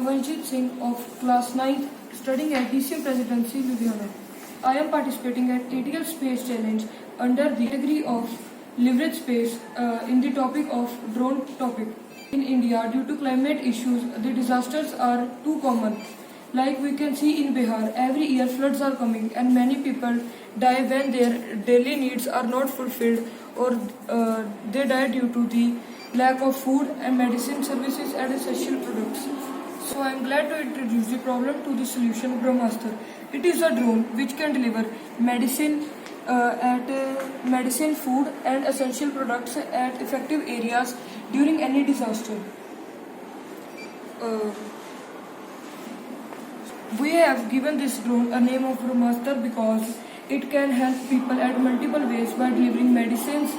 Avanjit Singh of class 9 studying at DCM Presidency, Ludhiana. I am participating at ATL Space Challenge under the category of leverage space in the topic of drone topic. In India, due to climate issues, the disasters are too common. Like we can see in Bihar, every year floods are coming and many people die when their daily needs are not fulfilled or they die due to the lack of food and medicine services and essential products. So I am glad to introduce the problem to the solution Bramhaster. It is a drone which can deliver medicine, medicine, food and essential products at effective areas during any disaster. We have given this drone a name of Bramhaster because it can help people at multiple ways by delivering medicines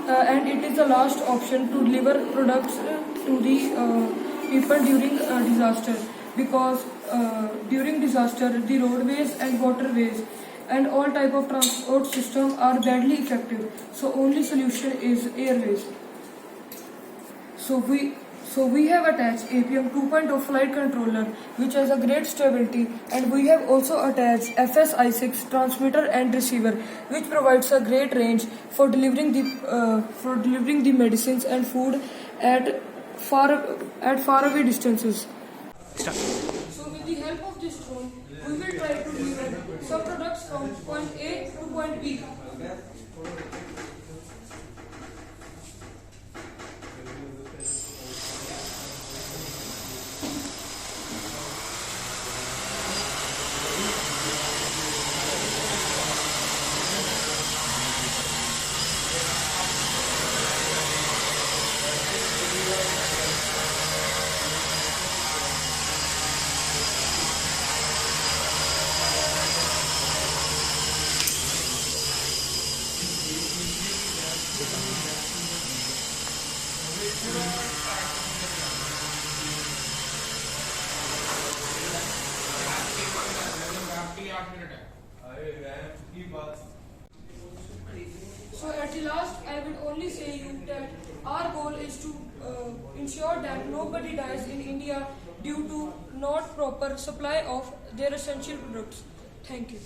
and it is the last option to deliver products to the people during disaster because during disaster the roadways and waterways and all type of transport system are badly effective, so only solution is airways. So we have attached APM 2.0 flight controller which has a great stability, and we have also attached FSI6 transmitter and receiver which provides a great range for delivering the medicines and food at far away distances. Start. So with the help of this drone, we will try to deliver some products from point A to point B. So at the last, I will only say you that our goal is to ensure that nobody dies in India due to not proper supply of their essential products. Thank you.